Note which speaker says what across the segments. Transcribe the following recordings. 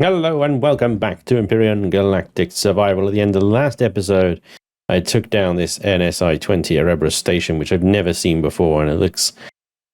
Speaker 1: Hello and welcome back to Empyrion Galactic Survival. At the end of the last episode, I took down this NSI-20 Erebus station, which I've never seen before, and it looks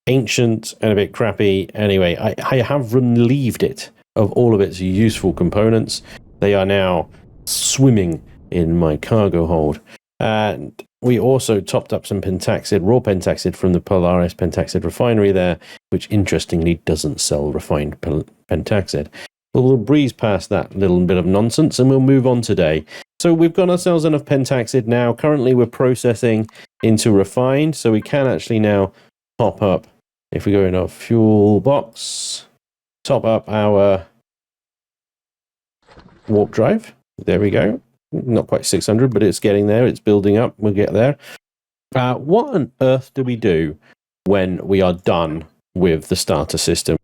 Speaker 1: ancient and a bit crappy. Anyway, I have relieved it of all of its useful components. They are now swimming in my cargo hold. And we also topped up some pentaxid, raw pentaxid from the Polaris pentaxid refinery there, which interestingly doesn't sell refined pentaxid. But we'll breeze past that little bit of nonsense and we'll move on today. So we've got ourselves enough pentaxid now. Currently we're processing into refined, so we can actually now top up. If we go in our fuel box, top up our warp drive. There we go. Not quite 600, but it's getting there. It's building up. We'll get there. What on earth do we do when we are done with the starter system?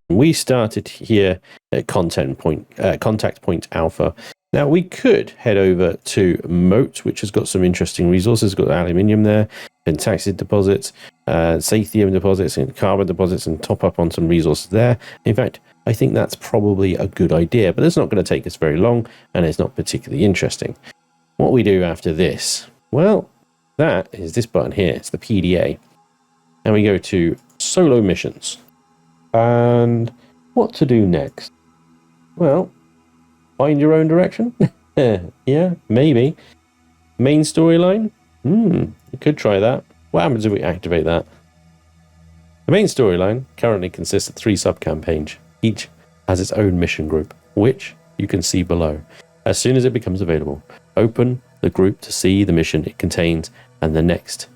Speaker 1: We started here at contact point alpha. Now we could head over to Moat, which has got some interesting resources. It's got aluminium there, pentaxid deposits, sathium deposits, and carbon deposits, and top up on some resources there. In fact, I think that's probably a good idea, but it's not going to take us very long, and it's not particularly interesting. What we do after this, well, that is this button here. It's the PDA, and we go to solo missions. And what to do next? Well, find your own direction? Yeah, maybe. Main storyline? You could try that. What happens if we activate that? The main storyline currently consists of 3 sub-campaigns. Each has its own mission group, which you can see below. As soon as it becomes available, open the group to see the mission it contains and the next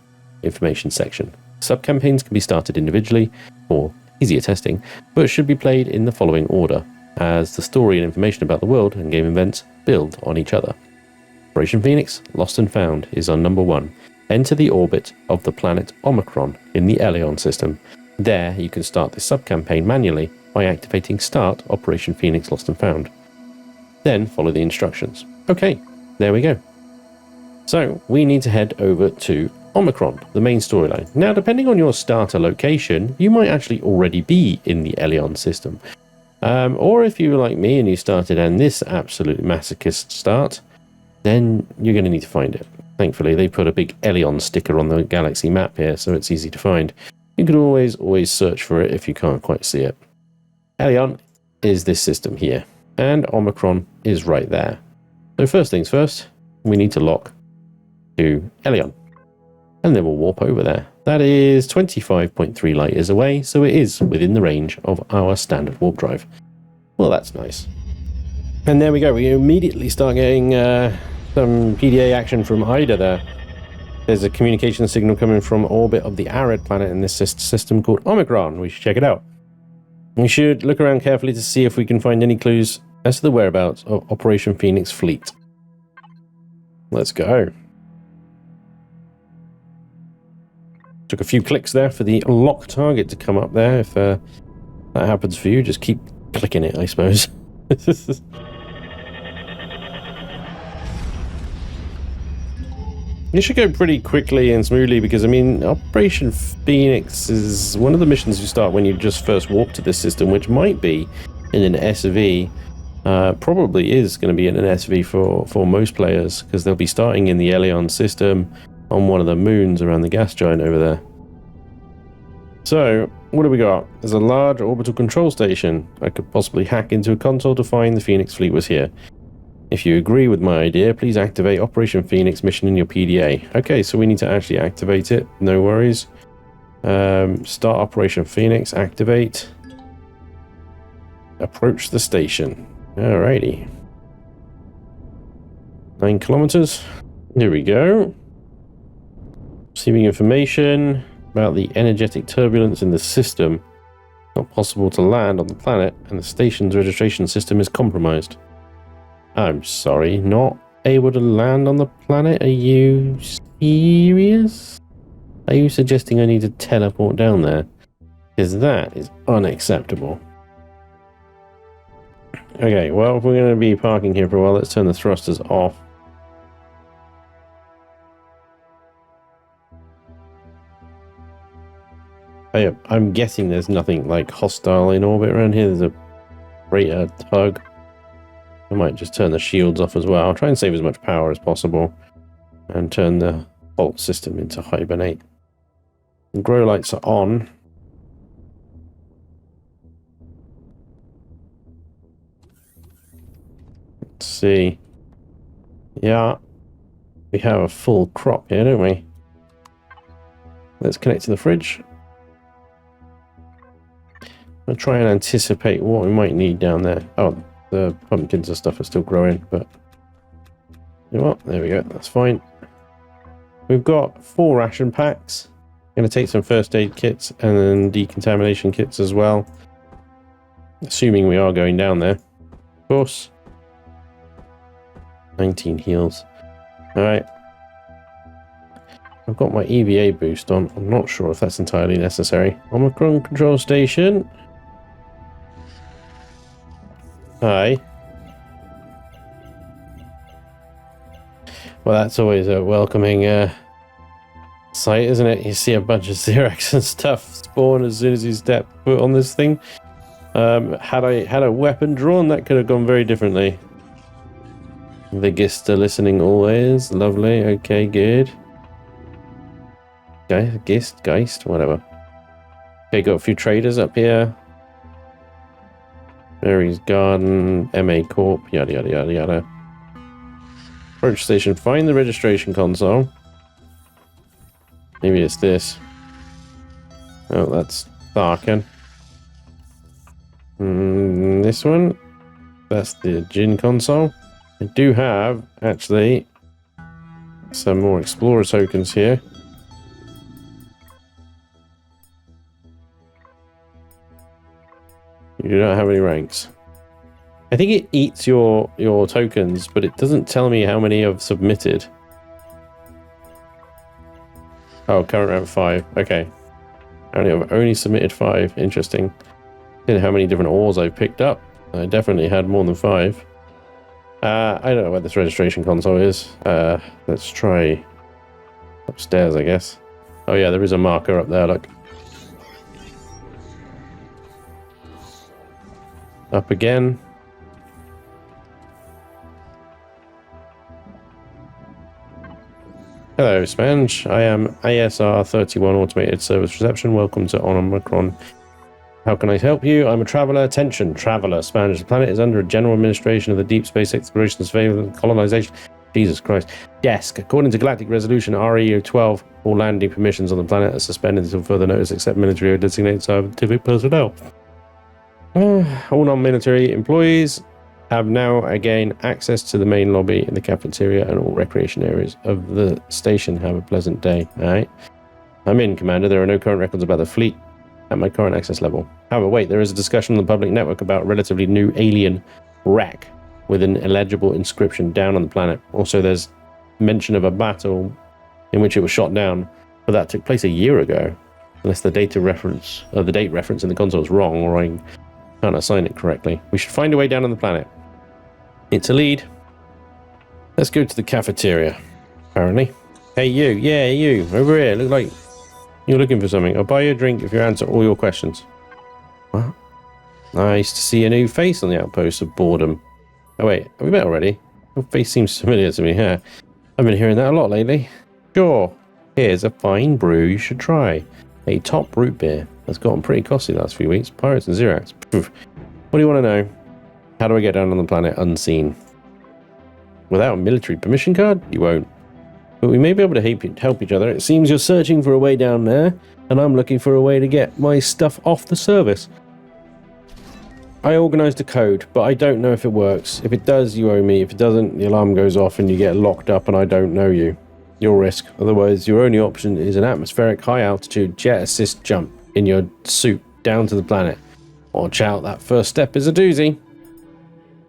Speaker 1: information section. Sub-campaigns can be started individually or easier testing, but should be played in the following order, as the story and information about the world and game events build on each other. Operation Phoenix Lost and Found is on number 1. Enter the orbit of the planet Omicron in the Elion system. There you can start this sub-campaign manually by activating Start Operation Phoenix Lost and Found. Then follow the instructions. Okay, there we go. So we need to head over to Omicron, the main storyline. Now, depending on your starter location, you might actually already be in the Elion system. Or if you were like me and you started on this absolute masochist start, then you're going to need to find it. Thankfully, they put a big Elion sticker on the galaxy map here, so it's easy to find. You can always search for it if you can't quite see it. Elion is this system here, and Omicron is right there. So first things first, we need to lock to Elion. And then we'll warp over there. That is 25.3 light years away, so it is within the range of our standard warp drive. Well, that's nice. And there we go. We immediately start getting some PDA action from Ida there. There's a communication signal coming from orbit of the arid planet in this system called Omicron. We should check it out. We should look around carefully to see if we can find any clues as to the whereabouts of Operation Phoenix fleet. Let's go. Took a few clicks there for the lock target to come up there. If that happens for you, just keep clicking it, I suppose. It should go pretty quickly and smoothly because, I mean, Operation Phoenix is one of the missions you start when you just first warp to this system, which might be in an SV. Probably is going to be in an SV for most players because they'll be starting in the Elion system on one of the moons around the gas giant over there. So, what do we got? There's a large orbital control station. I could possibly hack into a console to find the Phoenix fleet was here. If you agree with my idea, please activate Operation Phoenix mission in your PDA. Okay, so we need to actually activate it. No worries. Start Operation Phoenix, activate. Approach the station. Alrighty. 9 kilometers. Here we go. Receiving information about the energetic turbulence in the system. Not possible to land on the planet, and the station's registration system is compromised. I'm sorry, not able to land on the planet? Are you serious? Are you suggesting I need to teleport down there? Because that is unacceptable. Okay, well, if we're going to be parking here for a while, let's turn the thrusters off. I'm guessing there's nothing like hostile in orbit around here. There's a freighter tug. I might just turn the shields off as well. I'll try and save as much power as possible and turn the bolt system into hibernate. And grow lights are on. Let's see. Yeah, we have a full crop here, don't we? Let's connect to the fridge. I'll try and anticipate what we might need down there. Oh, the pumpkins and stuff are still growing, but you know what? There we go. That's fine. We've got 4 ration packs. Going to take some first aid kits and then decontamination kits as well. Assuming we are going down there. Of course. 19 heals. Alright. I've got my EVA boost on. I'm not sure if that's entirely necessary. Omicron control station. Hi. Well, that's always a welcoming sight, isn't it? You see a bunch of Xerax and stuff spawn as soon as you step foot on this thing. Had I had a weapon drawn, that could have gone very differently. The Gist are listening always. Lovely. Okay, good. Okay, Geist, whatever. Okay, got a few traders up here. Mary's Garden, MA Corp, yada yada yada yada. Approach station, find the registration console. Maybe it's this. Oh, that's Tharkin. This one. That's the Jin console. I do have, actually, some more Explorer tokens here. You do not have any ranks. I think it eats your tokens, but it doesn't tell me how many I've submitted. Oh, current rank 5. Okay. I've only submitted 5. Interesting. And how many different ores I've picked up. I definitely had more than 5. I don't know where this registration console is. Let's try upstairs, I guess. Oh yeah, there is a marker up there, look. Up again. Hello, Spanj. I am ASR 31 Automated Service Reception. Welcome to Omicron. How can I help you? I'm a traveler. Attention, traveler. Spanj. The planet is under a general administration of the Deep Space Exploration Surveillance and Colonization. Jesus Christ. Desk. According to Galactic Resolution REO 12, all landing permissions on the planet are suspended until further notice, except military or designated scientific personnel. All non-military employees have now again access to the main lobby in the cafeteria, and all recreation areas of the station. Have a pleasant day. Alright. I'm in, Commander. There are no current records about the fleet at my current access level. However, wait, there is a discussion on the public network about a relatively new alien wreck with an illegible inscription down on the planet. Also, there's mention of a battle in which it was shot down, but that took place a year ago. Unless the date reference in the console is wrong, or I can't assign it correctly. We should find a way down on the planet. It's a lead. Let's go to the cafeteria, apparently. Hey, you. Yeah, you. Over here. Look like you're looking for something. I'll buy you a drink if you answer all your questions. What? Nice to see a new face on the outpost of boredom. Oh, wait. Have we met already? Your face seems familiar to me here. I've been hearing that a lot lately. Sure. Here's a fine brew you should try. A top root beer. That's gotten pretty costly the last few weeks. Pirates and Xerax. What do you want to know? How do I get down on the planet unseen? Without a military permission card? You won't. But we may be able to help each other. It seems you're searching for a way down there, and I'm looking for a way to get my stuff off the service. I organised a code, but I don't know if it works. If it does, you owe me. If it doesn't, the alarm goes off and you get locked up and I don't know you. Your risk. Otherwise, your only option is an atmospheric high-altitude jet assist jump in your suit down to the planet. Watch out, that first step is a doozy.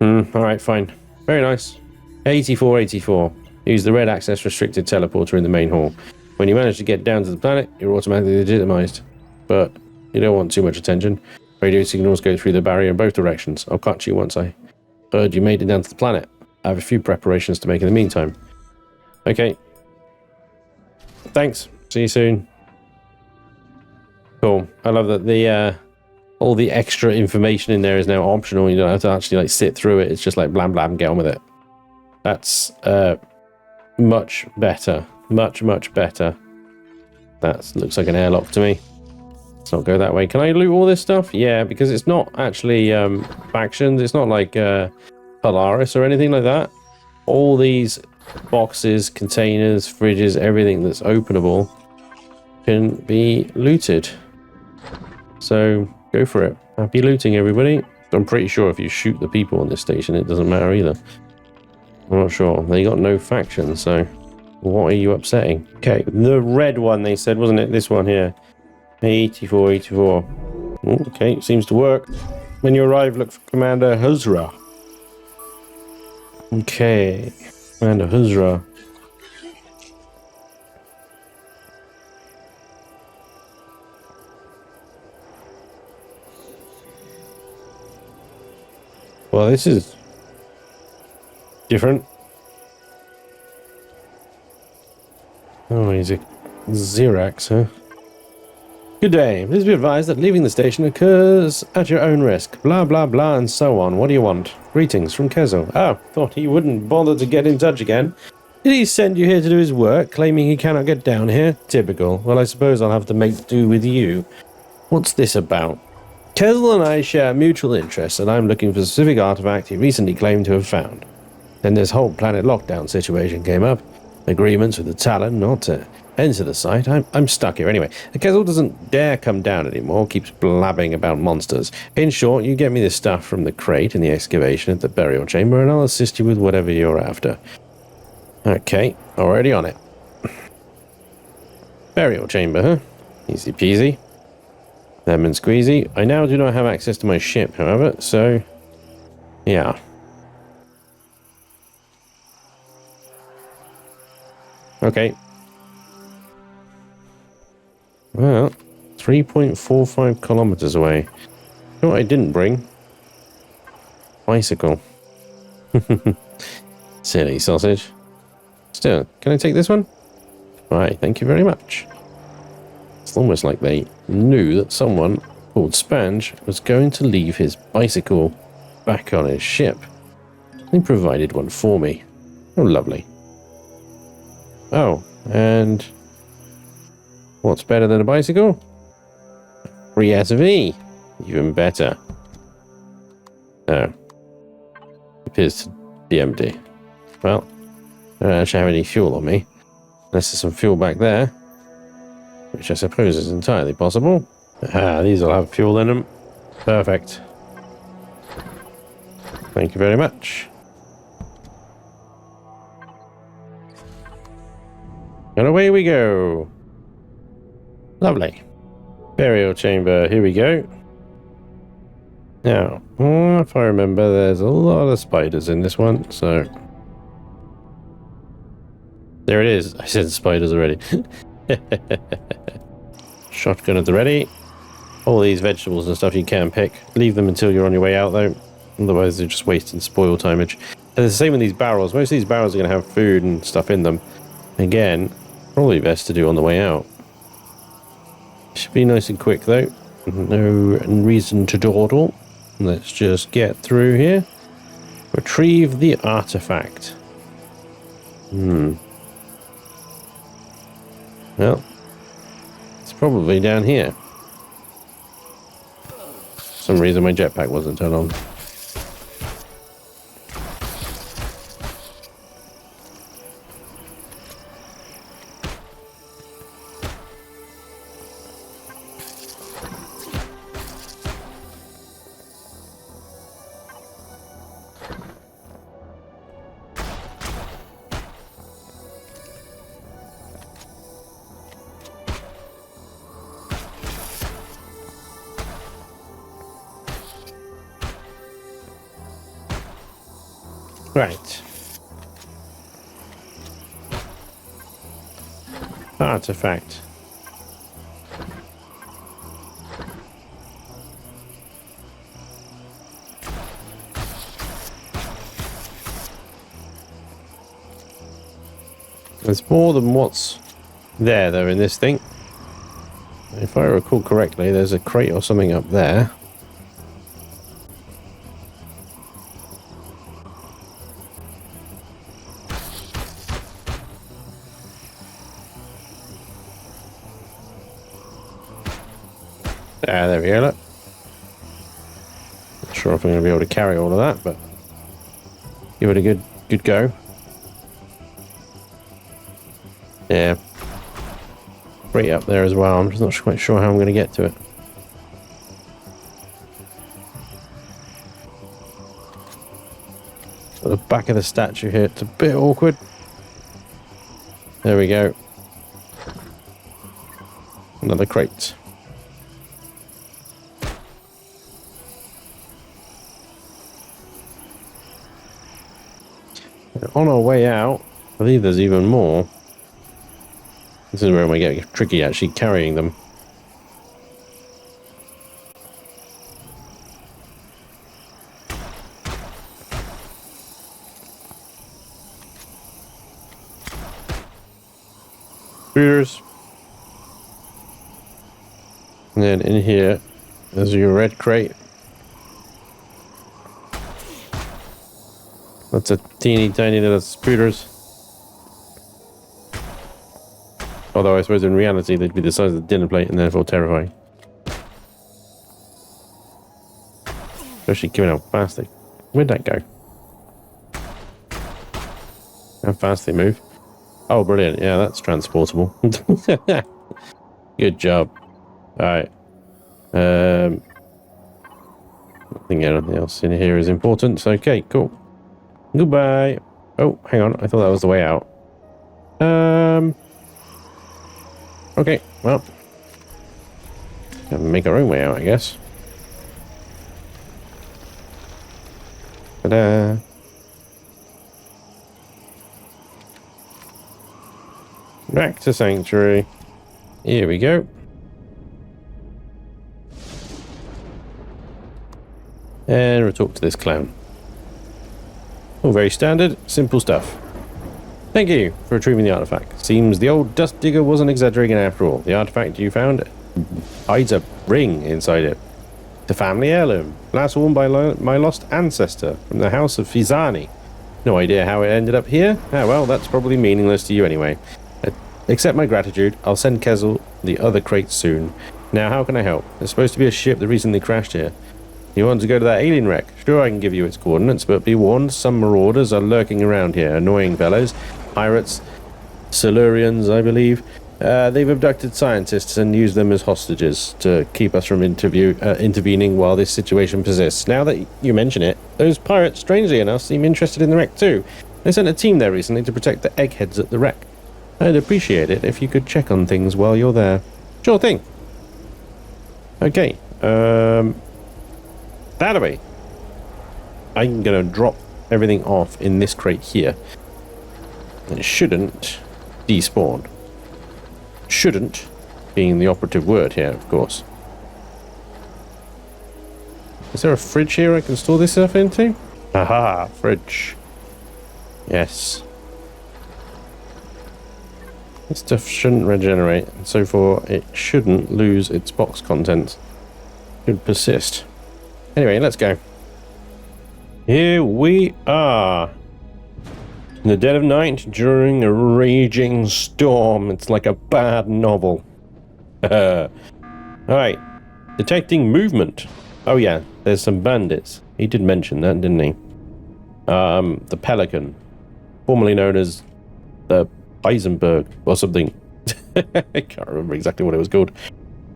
Speaker 1: Alright, fine. Very nice. 8484. Use the red access restricted teleporter in the main hall. When you manage to get down to the planet, you're automatically legitimized. But you don't want too much attention. Radio signals go through the barrier in both directions. I'll catch you once I heard you made it down to the planet. I have a few preparations to make in the meantime. Okay. Thanks. See you soon. Cool. I love that the all the extra information in there is now optional. You don't have to actually like sit through it. It's just like blam blam, get on with it. That's much better. Much better. That looks like an airlock to me. Let's not go that way. Can I loot all this stuff? Yeah, because it's not actually factions. It's not like Polaris or anything like that. All these boxes, containers, fridges, everything that's openable can be looted. So go for it. Happy looting, everybody. I'm pretty sure if you shoot the people on this station, it doesn't matter either. I'm not sure. They got no faction, so what are you upsetting? Okay, the red one they said, wasn't it? This one here. 84. Okay, seems to work. When you arrive, look for Commander Huzzra. Okay, Commander Huzzra. Well, this is different. Oh, he's a Xerax, huh? Good day. Please be advised that leaving the station occurs at your own risk. Blah, blah, blah, and so on. What do you want? Greetings from Kezel. Oh, thought he wouldn't bother to get in touch again. Did he send you here to do his work, claiming he cannot get down here? Typical. Well, I suppose I'll have to make do with you. What's this about? Kezel and I share mutual interests, and I'm looking for a specific artifact he recently claimed to have found. Then this whole planet lockdown situation came up. Agreements with the Talon not to enter the site. I'm stuck here anyway. The Kezel doesn't dare come down anymore, keeps blabbing about monsters. In short, you get me the stuff from the crate in the excavation at the burial chamber, and I'll assist you with whatever you're after. Okay, already on it. Burial chamber, huh? Easy peasy. Lemon squeezy. I now do not have access to my ship, however, so yeah. Okay. Well, 3.45 kilometers away. You know what I didn't bring? Bicycle. Silly sausage. Still, can I take this one? Right, thank you very much. It's almost like they knew that someone called Spanj was going to leave his bicycle back on his ship. They provided one for me. Oh, lovely. Oh, and what's better than a bicycle? Free SV. Even better. Oh. Appears to be empty. Well, I don't actually have any fuel on me. Unless there's some fuel back there. Which I suppose is entirely possible. Ah, these will have fuel in them. Perfect. Thank you very much. And away we go. Lovely. Burial chamber, here we go. Now, if I remember, there's a lot of spiders in this one, so... There it is. I said spiders already. Shotgun at the ready. All these vegetables and stuff you can pick. Leave them until you're on your way out, though. Otherwise, they're just wasting spoil timeage. And it's the same with these barrels. Most of these barrels are going to have food and stuff in them. Again, probably best to do on the way out. Should be nice and quick, though. No reason to dawdle. Let's just get through here. Retrieve the artifact. Well, it's probably down here. For some reason my jetpack wasn't turned on. Right. Artifact. There's more than what's there, though, in this thing. if I recall correctly, there's a crate or something up there. Ah, there we go, look. Not sure if I'm going to be able to carry all of that, but give it a good go. Yeah. Right up there as well. I'm just not quite sure how I'm going to get to it. At the back of the statue here, it's a bit awkward. There we go. Another crate. On our way out, I believe there's even more. This is where we get tricky actually carrying them. Shooters. And then in here, there's your red crate. That's a teeny tiny little spooters. Although I suppose in reality they'd be the size of the dinner plate and therefore terrifying. Especially given how fast they... Where'd that go? How fast they move. Oh, brilliant. Yeah, that's transportable. Good job. Alright. I think anything else in here is important. Okay, cool. Goodbye. Oh, hang on. I thought that was the way out. Okay, well. Make our own way out, I guess. Ta-da. Back to Sanctuary. Here we go. And we'll talk to this clown. All very standard, simple stuff. Thank you for retrieving the artifact. Seems the old dust digger wasn't exaggerating after all. The artifact you found hides a ring inside it. The family heirloom, last worn by my lost ancestor from the house of Fizani. No idea how it ended up here. Ah, well, that's probably meaningless to you anyway. Accept my gratitude. I'll send Kezel the other crates soon. Now, how can I help? There's supposed to be a ship that recently crashed here. You want to go to that alien wreck? Sure, I can give you its coordinates, but be warned, some marauders are lurking around here. Annoying fellows. Pirates. Silurians, I believe. They've abducted scientists and used them as hostages to keep us from intervening while this situation persists. Now that you mention it, those pirates, strangely enough, seem interested in the wreck too. They sent a team there recently to protect the eggheads at the wreck. I'd appreciate it if you could check on things while you're there. Sure thing. Okay. That away. I'm going to drop everything off in this crate here. It shouldn't despawn. Shouldn't being the operative word here, of course. Is there a fridge here I can store this stuff into? Aha, fridge. Yes. This stuff shouldn't regenerate, and so far it shouldn't lose its box contents. It should persist. Anyway, let's go. Here we are. In the dead of night, during a raging storm. It's like a bad novel. Alright. Detecting movement. Oh yeah, there's some bandits. He did mention that, didn't he? The Pelican. Formerly known as the Heisenberg or something. I can't remember exactly what it was called.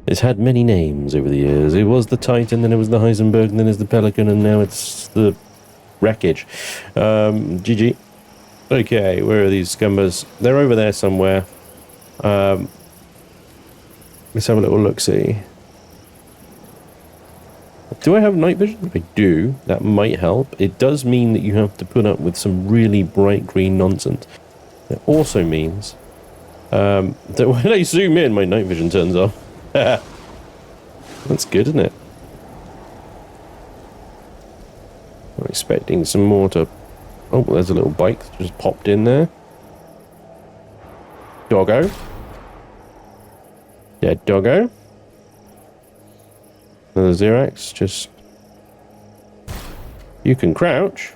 Speaker 1: It's had many names over the years. It was the Titan, then it was the Heisenberg, and then it's the Pelican, and now it's the wreckage. GG. Okay, where are these scumbers? They're over there somewhere. Let's have a little look-see. Do I have night vision? I do. That might help. It does mean that you have to put up with some really bright green nonsense. It also means that when I zoom in, my night vision turns off. That's good, isn't it? I'm expecting some more to... Oh, there's a little bike that just popped in there. Doggo. Dead doggo. Another Xerax, just... You can crouch.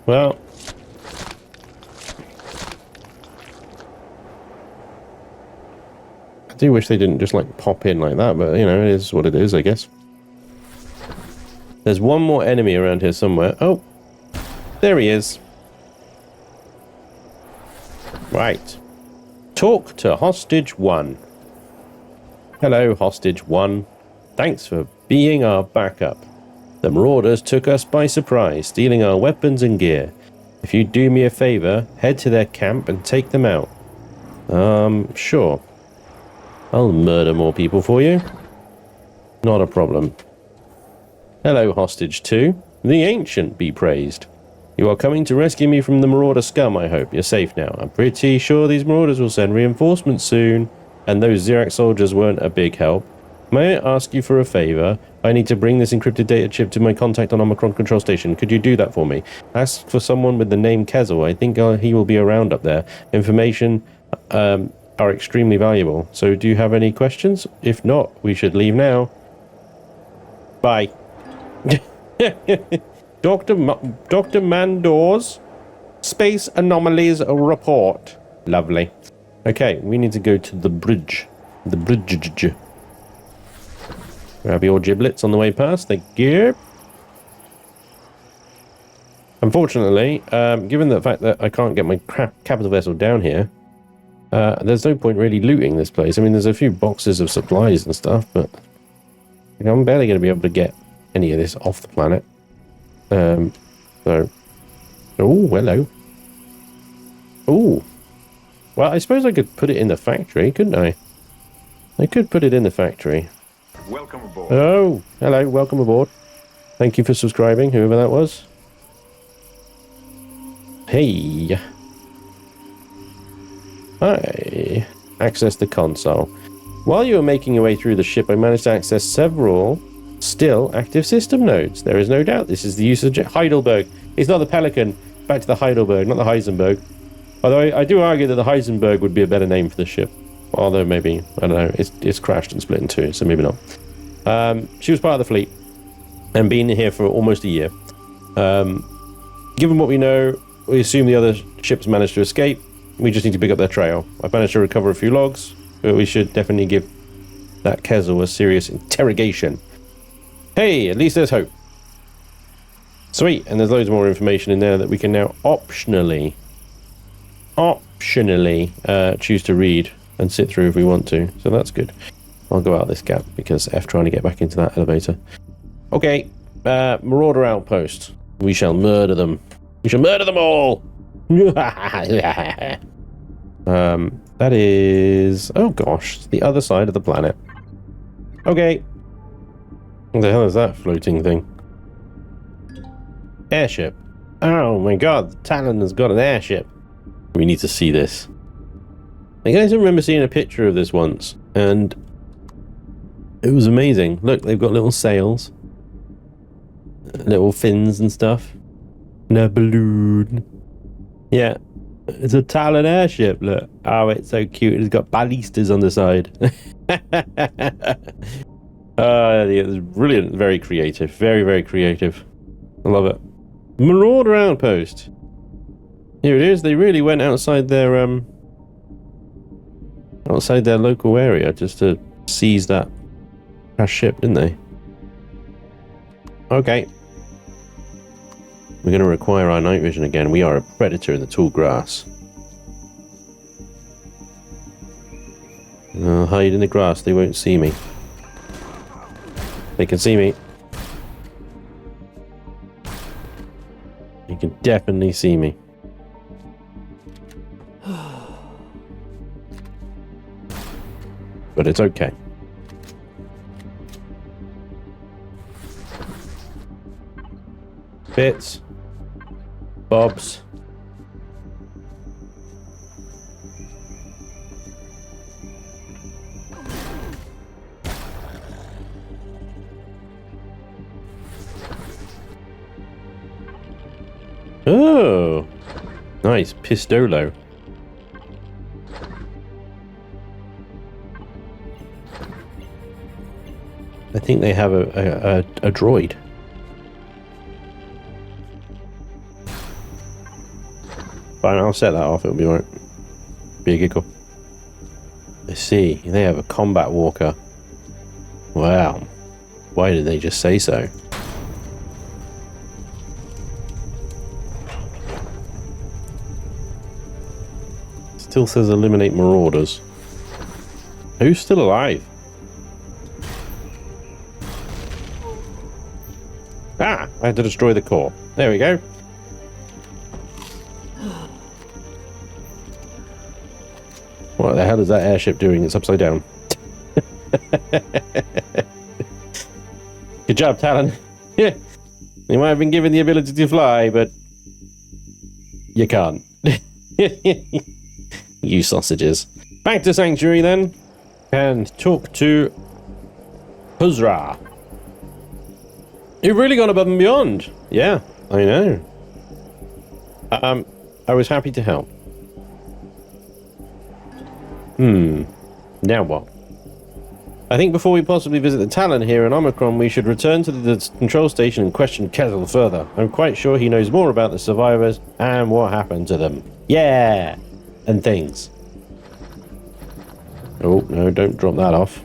Speaker 1: Well... I do wish they didn't just, like, pop in like that, but, you know, it is what it is, I guess. There's one more enemy around here somewhere. Oh! There he is. Right. Talk to Hostage 1. Hello, Hostage 1. Thanks for being our backup. The Marauders took us by surprise, stealing our weapons and gear. If you do me a favor, head to their camp and take them out. Sure. I'll murder more people for you. Not a problem. Hello, Hostage 2. The Ancient be praised. You are coming to rescue me from the Marauder scum, I hope. You're safe now. I'm pretty sure these Marauders will send reinforcements soon, and those Xerax soldiers weren't a big help. May I ask you for a favor? I need to bring this encrypted data chip to my contact on Omicron control station. Could you do that for me? Ask for someone with the name Kezel. I think he will be around up there. Information are extremely valuable. So do you have any questions? If not, we should leave now. Bye. Dr. Mandor's Space Anomalies Report. Lovely. Okay, we need to go to the bridge. The bridge. Grab your giblets on the way past. Thank you. Unfortunately, given the fact that I can't get my capital vessel down here, there's no point really looting this place. I mean, there's a few boxes of supplies and stuff, but you know, I'm barely going to be able to get any of this off the planet. So... Oh, hello. Oh. Well, I suppose I could put it in the factory, couldn't I? I could put it in the factory.
Speaker 2: Welcome aboard.
Speaker 1: Oh, hello, welcome aboard. Thank you for subscribing, whoever that was. Hey. Hi. Access the console. While you were making your way through the ship, I managed to access several still active system nodes. There is no doubt this is the use of Heidelberg. It's not the Pelican. Back to the Heidelberg, not the Heisenberg. Although I do argue that the Heisenberg would be a better name for the ship. Although maybe, I don't know, it's crashed and split in two, so maybe not. She was part of the fleet and been here for almost a year. Given what we know, we assume the other ships managed to escape. We just need to pick up their trail. I've managed to recover a few logs, but we should definitely give that Kezel a serious interrogation. Hey, at least there's hope. Sweet, and there's loads more information in there that we can now optionally choose to read and sit through if we want to. So that's good. I'll go out this gap because F trying to get back into that elevator. Okay, Marauder outpost. We shall murder them. We shall murder them all. That is... Oh gosh, it's the other side of the planet. Okay. What the hell is that floating thing? Airship. Oh my god, the Talon has got an airship. We need to see this. I guys remember seeing a picture of this once, and it was amazing. Look, they've got little sails, little fins and stuff, and a balloon. Yeah, it's a Talon airship, look. Oh, it's so cute. It's got ballistas on the side. It's brilliant. Very creative. Very, very creative. I love it. Marauder outpost. Here it is. They really went outside their local area just to seize that crash ship, didn't they? Okay. We're going to require our night vision again. We are a predator in the tall grass. I'll hide in the grass. They won't see me. They can see me. You can definitely see me. But it's okay. Bits. Bobs. Oh, nice pistolo. think they have a droid. Fine, I'll set that off. It'll be right. Be a giggle. I see. They have a combat walker. Wow. Why did they just say so? Still says eliminate marauders. Who's still alive? Ah! I had to destroy the core. There we go. What the hell is that airship doing? It's upside down. Good job, Talon. Yeah. You might have been given the ability to fly, but you can't. You sausages. Back to Sanctuary then. And talk to Huzzra. You've really gone above and beyond. Yeah, I know. I was happy to help. Now what? I think before we possibly visit the Talon here in Omicron, we should return to the control station and question Kessel further. I'm quite sure he knows more about the survivors and what happened to them. Yeah! And things. Oh, no, don't drop that off.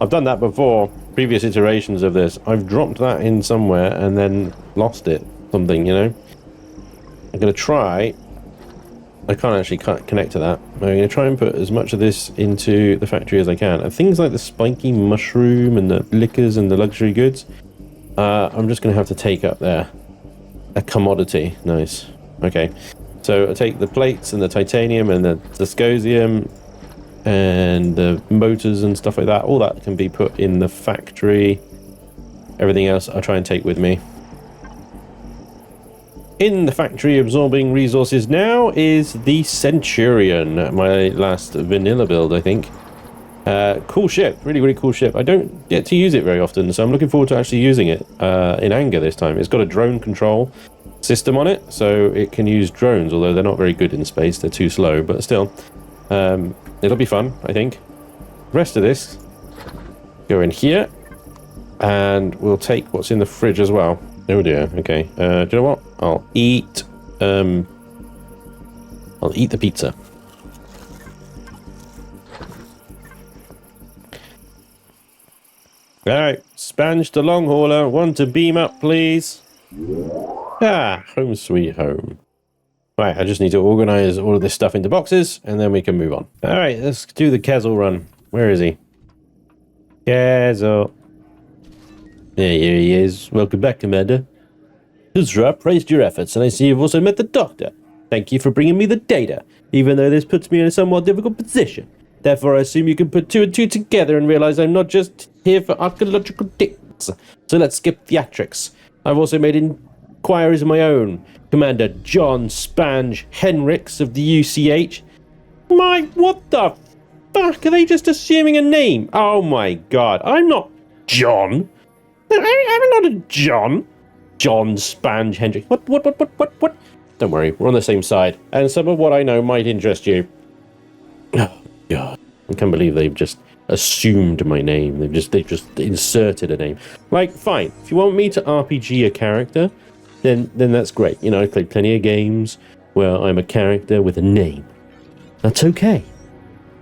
Speaker 1: I've done that before. Previous iterations of this. I've dropped that in somewhere and then lost it. Something, you know? I'm going to try... I can't actually connect to that. I'm going to try and put as much of this into the factory as I can. And things like the spiky mushroom and the liquors and the luxury goods, I'm just going to have to take up there. A commodity. Nice. Okay. So I take the plates and the titanium and the dyscosium and the motors and stuff like that. All that can be put in the factory. Everything else I'll try and take with me. In the factory absorbing resources now is the Centurion, my last vanilla build, I think. Cool ship, really, really cool ship. I don't get to use it very often, so I'm looking forward to actually using it in anger this time. It's got a drone control system on it, so it can use drones, although they're not very good in space. They're too slow, but still. It'll be fun, I think. The rest of this, go in here, and we'll take what's in the fridge as well. Oh dear, okay. Do you know what? I'll eat the pizza. Alright, Spanj to long hauler. One to beam up, please. Ah, home sweet home. Right, I just need to organize all of this stuff into boxes, and then we can move on. Alright, let's do the Kessel run. Where is he? Kessel. There he is. Welcome back, Commander. Huzzra praised your efforts, and I see you've also met the Doctor. Thank you for bringing me the data, even though this puts me in a somewhat difficult position. Therefore, I assume you can put two and two together and realize I'm not just here for archaeological digs. So let's skip theatrics. I've also made inquiries of my own. Commander John Spanj Henricks of the UCH. What the fuck? Are they just assuming a name? Oh my god, I'm not John. I'm not a John. John Spanj Hendrick. What? Don't worry, we're on the same side. And some of what I know might interest you. Oh, God. I can't believe they've just assumed my name. They've just inserted a name. Like, fine. If you want me to RPG a character, then that's great. You know, I've played plenty of games where I'm a character with a name. That's okay.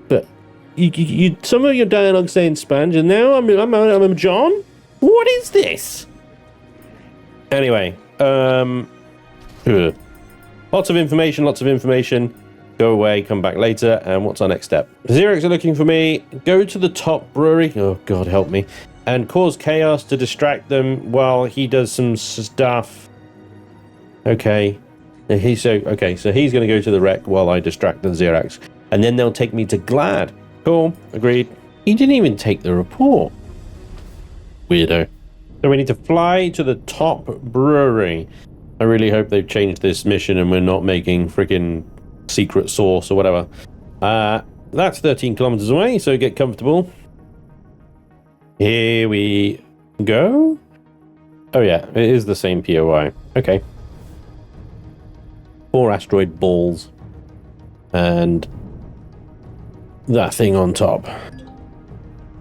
Speaker 1: But you some of your dialogue saying Spanj, and now I'm John? What is this? Anyway, lots of information. Go away, come back later, and what's our next step? Xerox are looking for me. Go to the top brewery. Oh, God, help me. And cause chaos to distract them while he does some stuff. Okay. So he's going to go to the wreck while I distract the Xerox. And then they'll take me to Glad. Cool, agreed. He didn't even take the report. Weirdo. So we need to fly to the top brewery. I really hope they've changed this mission and we're not making freaking secret sauce or whatever. That's 13 kilometers away, so get comfortable. Here we go. Oh yeah, it is the same POI. Okay. 4 asteroid balls. And that thing on top.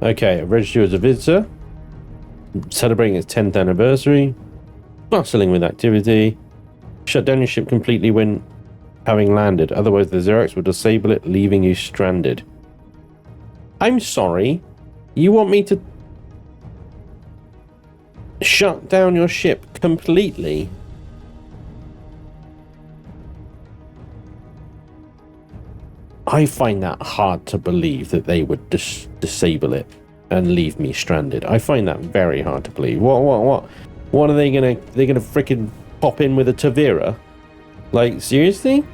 Speaker 1: Okay, register as a visitor. Celebrating its 10th anniversary. Bustling with activity. Shut down your ship completely when having landed. Otherwise, the Xerox will disable it, leaving you stranded. I'm sorry. You want me to shut down your ship completely? I find that hard to believe that they would disable it and leave me stranded. I find that very hard to believe. What are they gonna? They're gonna frickin' pop in with a Tavera? Like, seriously?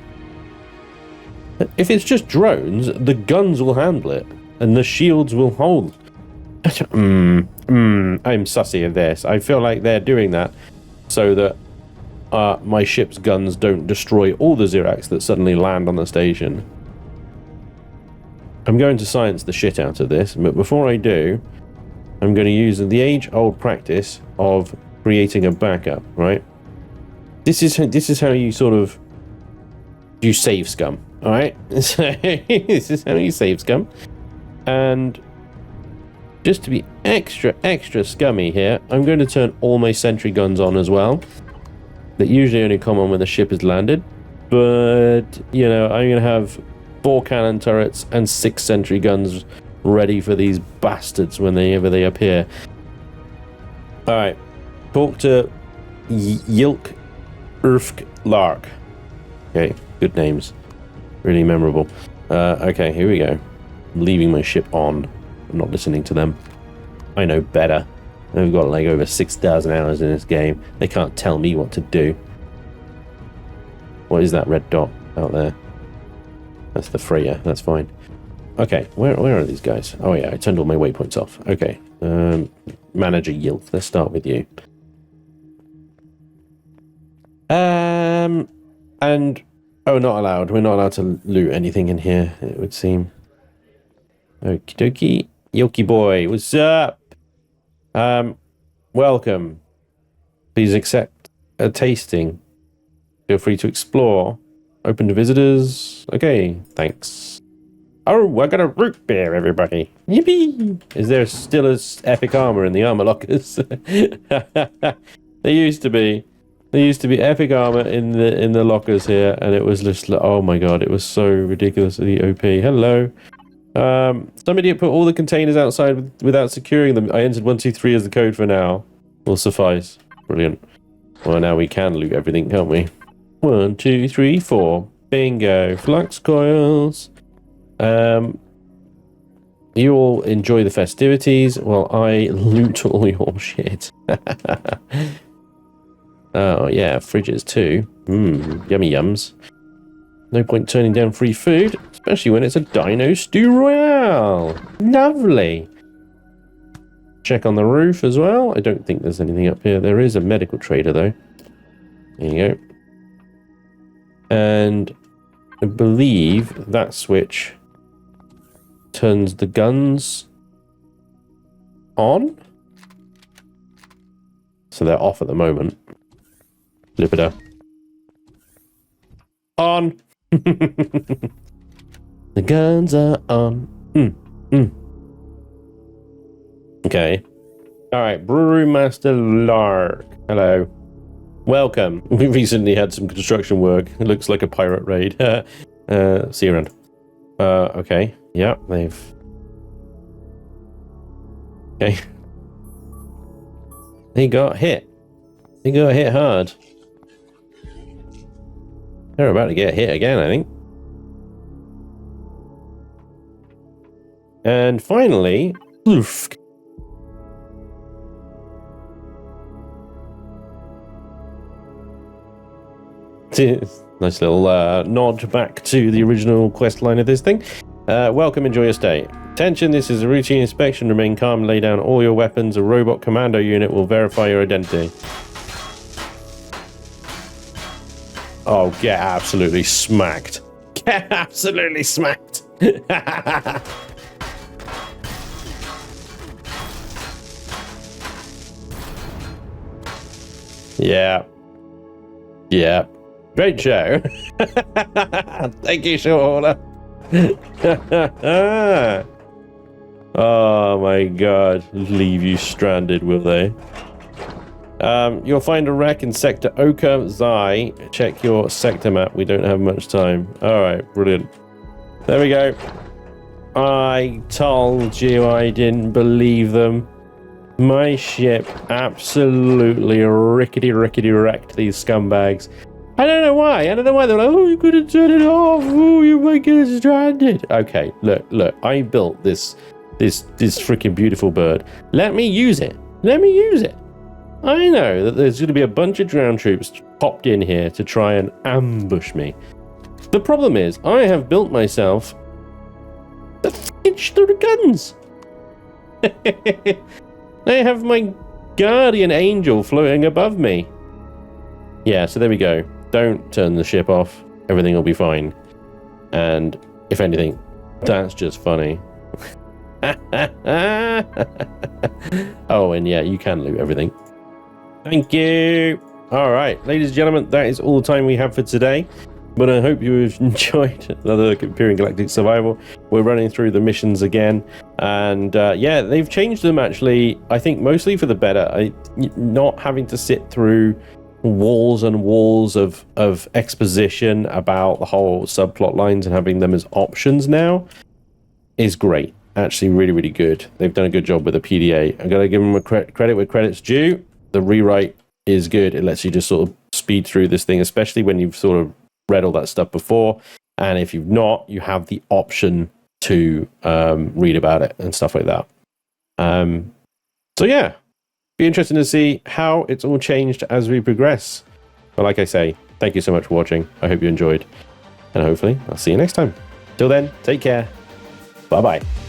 Speaker 1: If it's just drones, the guns will handle it and the shields will hold. I'm sussy of this. I feel like they're doing that so that my ship's guns don't destroy all the Xerox that suddenly land on the station. I'm going to science the shit out of this, but before I do, I'm going to use the age-old practice of creating a backup, right? This is how you sort of save scum, all right? So this is how you save scum. And just to be extra scummy here, I'm going to turn all my sentry guns on as well. That usually only come on when the ship has landed, but you know, I'm going to have 4 cannon turrets and 6 sentry guns ready for these bastards whenever they appear. All right, talk to Yilk Urfk Lark. Okay, good names, really memorable. Okay, here we go. I'm leaving my ship on. I'm not listening to them. I know better. I've got like over 6,000 hours in this game. They can't tell me what to do. What is that red dot out there? That's the Freya. That's fine. Okay, where are these guys? Oh yeah, I turned all my waypoints off. Okay, Manager Yilk. Let's start with you. And oh, not allowed. We're not allowed to loot anything in here, it would seem. Okie dokie. Yilky boy, what's up? Welcome. Please accept a tasting. Feel free to explore. Open to visitors. Okay, thanks. Oh, I got a root beer, everybody. Yippee! Is there still as epic armor in the armor lockers? There used to be. There used to be epic armor in the lockers here, and it was just like, oh my god, it was so ridiculously OP. Hello. Somebody put all the containers outside without securing them. I entered 123 as the code for now. Will suffice. Brilliant. Well, now we can loot everything, can't we? 1, 2, 3, 4. Bingo. Flux coils. You all enjoy the festivities while I loot all your shit. Oh yeah, fridges too. Yummy yums. No point turning down free food, especially when it's a Dino Stew Royale. Lovely. Check on the roof as well. I don't think there's anything up here. There is a medical trader though. There you go. And I believe that switch turns the guns on. So they're off at the moment. Flip it up. On. The guns are on. Okay. All right, Brewery Master Lark. Hello. Welcome. We recently had some construction work. It looks like a pirate raid. See you around. Okay. Yeah, they've... Okay. He got hit. He got hit hard. They're about to get hit again, I think. And finally, oof. Nice little nod back to the original quest line of this thing. Welcome, enjoy your stay. Attention, this is a routine inspection. Remain calm, lay down all your weapons. A robot commando unit will verify your identity. Oh, get absolutely smacked. Get absolutely smacked. Yeah. Yeah. Great show. Thank you, Shorter. Oh my god. Leave you stranded, will they? You'll find a wreck in Sector Oka Zai. Check your sector map. We don't have much time. Alright, brilliant. There we go. I told you I didn't believe them. My ship absolutely rickety wrecked these scumbags. I don't know why. I don't know why they're like, oh, you could have turned it off. Oh, you might get stranded. Okay, look. I built this freaking beautiful bird. Let me use it. Let me use it. I know that there's going to be a bunch of ground troops popped in here to try and ambush me. The problem is, I have built myself the freaking load of guns. I have my guardian angel floating above me. Yeah, so there we go. Don't turn the ship off. Everything will be fine. And if anything, that's just funny. Oh, and yeah, you can loot everything. Thank you. All right, ladies and gentlemen, that is all the time we have for today. But I hope you've enjoyed another look at Empyrion Galactic Survival. We're running through the missions again. And yeah, they've changed them actually, I think mostly for the better. Not having to sit through walls and walls of exposition about the whole subplot lines and having them as options now is great. Actually, really good. They've done a good job with the PDA. I'm going to give them a credit where credit's due. The rewrite is good. It lets you just sort of speed through this thing, especially when you've sort of read all that stuff before. And if you've not, you have the option to read about it and stuff like that. So yeah, be interesting to see how it's all changed as we progress. But like I say, thank you so much for watching. I hope you enjoyed. And hopefully I'll see you next time. Till then, take care. Bye-bye.